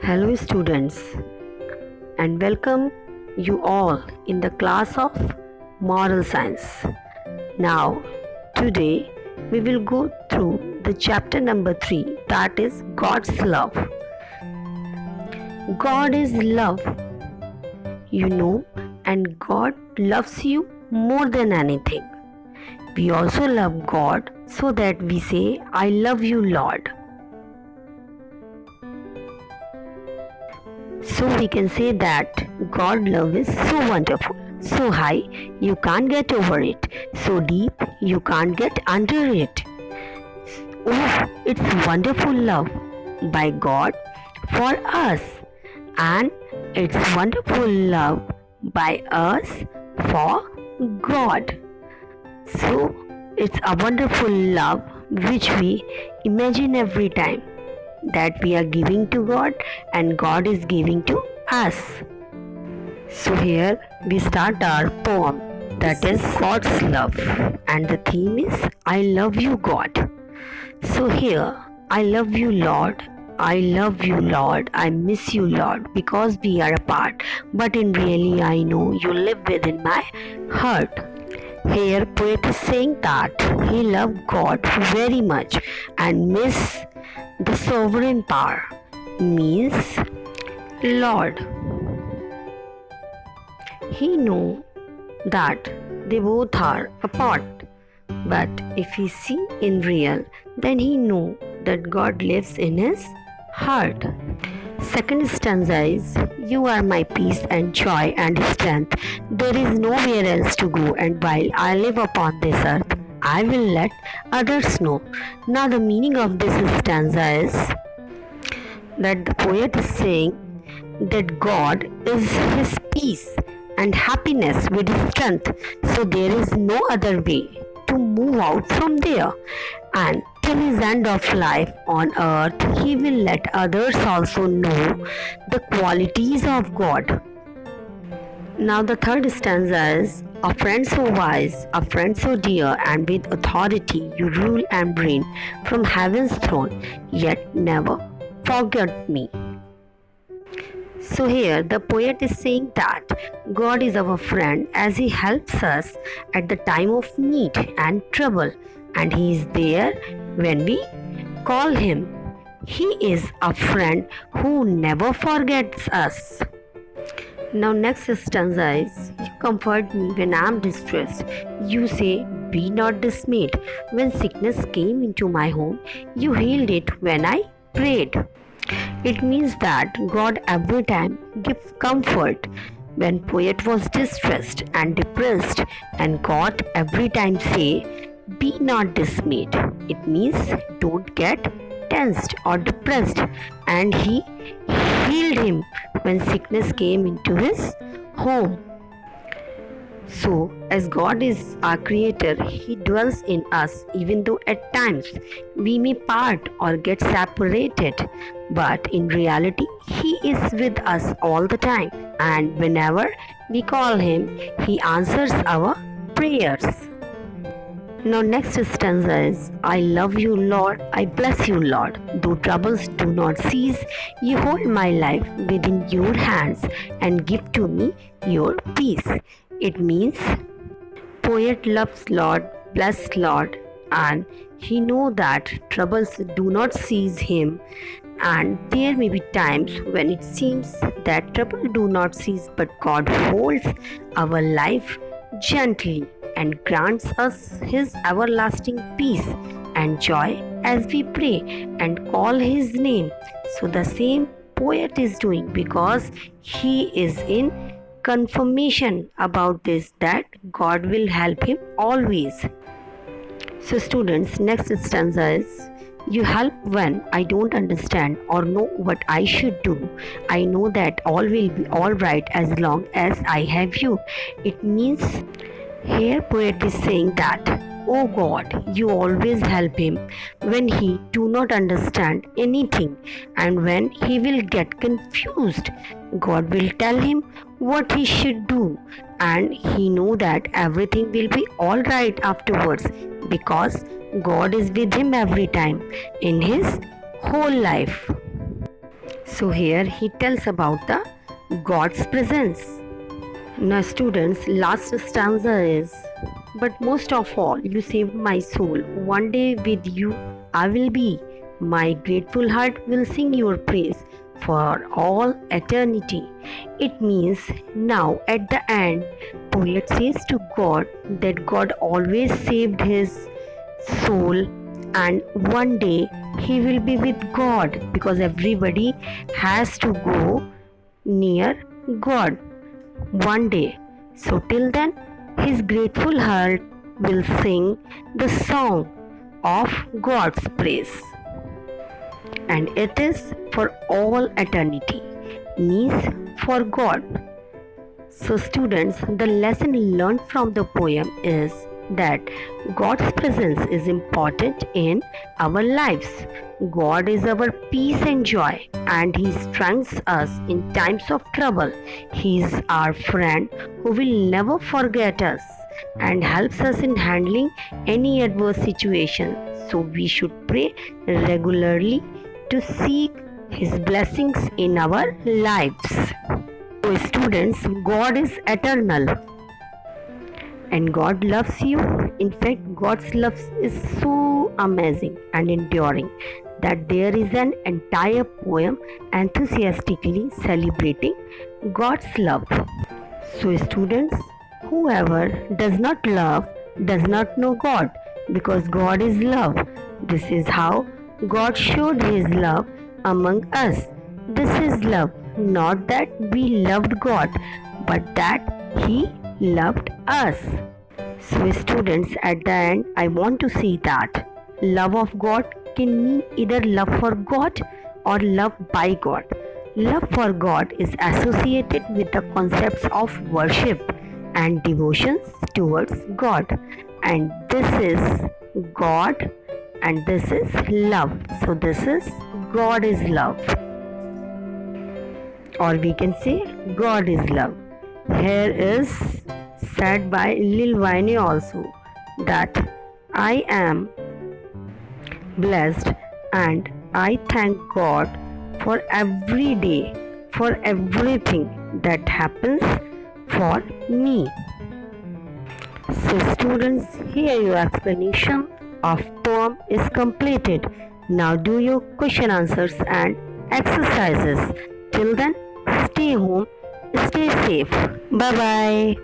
Hello students, and welcome you all in the class of moral science. Now today we will go through the chapter number 3, that is God's love. God is love, you know, and God loves you more than anything. We also love God so that we say, I love you, Lord. So we can say that God's love is so wonderful, so high you can't get over it, so deep you can't get under it. Oh, it's wonderful love by God for us, and it's wonderful love by us for God. So it's a wonderful love which we imagine every time that we are giving to God and God is giving to us. So here we start our poem, that is God's love, and the theme is I love you, God. So here, I love you, Lord. I love you, Lord. I miss you, Lord, because we are apart. But in really, I know you live within my heart. Here, poet is saying that he loved God very much and miss the sovereign power, means Lord. He knew that they both are apart, but if he see in real, then he knew that God lives in his heart. Second stanza is, you are my peace and joy and strength. There is nowhere else to go, and while I live upon this earth, I will let others know. Now the meaning of this stanza is that the poet is saying that God is his peace and happiness with his strength. So there is no other way to move out from there. And till his end of life on earth, he will let others also know the qualities of God. Now the third stanza is, a friend so wise, a friend so dear, and with authority you rule and reign from heaven's throne, yet never forget me. So here the poet is saying that God is our friend as he helps us at the time of need and trouble, and he is there when we call him. He is a friend who never forgets us. Now next stanza is, you comfort me when I am distressed. You say, be not dismayed. When sickness came into my home, you healed it when I prayed. It means that God every time gives comfort when poet was distressed and depressed, and God every time say, be not dismayed. It means don't get tensed or depressed, and he healed him when sickness came into his home. So, as God is our creator, he dwells in us even though at times we may part or get separated, but in reality, he is with us all the time, and whenever we call him, he answers our prayers. Now next stanza is, I love you, Lord, I bless you, Lord. Though troubles do not cease, you hold my life within your hands and give to me your peace. It means poet loves Lord, bless Lord, and he know that troubles do not seize him, and there may be times when it seems that trouble do not cease, but God holds our life gently and grants us his everlasting peace and joy as we pray and call his name. So the same poet is doing, because he is in confirmation about this, that God will help him always. So students, next stanza is, you help when I don't understand or know what I should do. I know that all will be all right as long as I have you. It means here poet is saying that, oh God, you always help him when he do not understand anything, and when he will get confused, God will tell him what he should do, and he know that everything will be all right afterwards, because God is with him every time in his whole life. So here he tells about the God's presence. Now students, last stanza is, but most of all, you saved my soul. One day with you I will be. My grateful heart will sing your praise for all eternity. It means now at the end, poet says to God that God always saved his soul, and one day he will be with God, because everybody has to go near God one day. So till then, his grateful heart will sing the song of God's praise, and it is for all eternity, means for God. So students, the lesson learned from the poem is that God's presence is important in our lives. God is our peace and joy, and He strengthens us in times of trouble. He is our friend who will never forget us and helps us in handling any adverse situation. So we should pray regularly to seek His blessings in our lives. So students, God is eternal and God loves you. In fact, God's love is so amazing and enduring that there is an entire poem enthusiastically celebrating God's love. So students, whoever does not love does not know God, because God is love. This is how God showed His love among us. This is love, not that we loved God, but that He loved us. So students, at the end, I want to say that love of God can mean either love for God or love by God. Love for God is associated with the concepts of worship and devotions towards God, and this is God and this is love. So this is God is love, or we can say God is love. Here is said by Lil Wayne also that I am blessed and I thank God for every day, for everything that happens for me. So students, here your explanation of poem is completed. Now do your question answers and exercises. Till then, stay home, stay safe. Bye bye.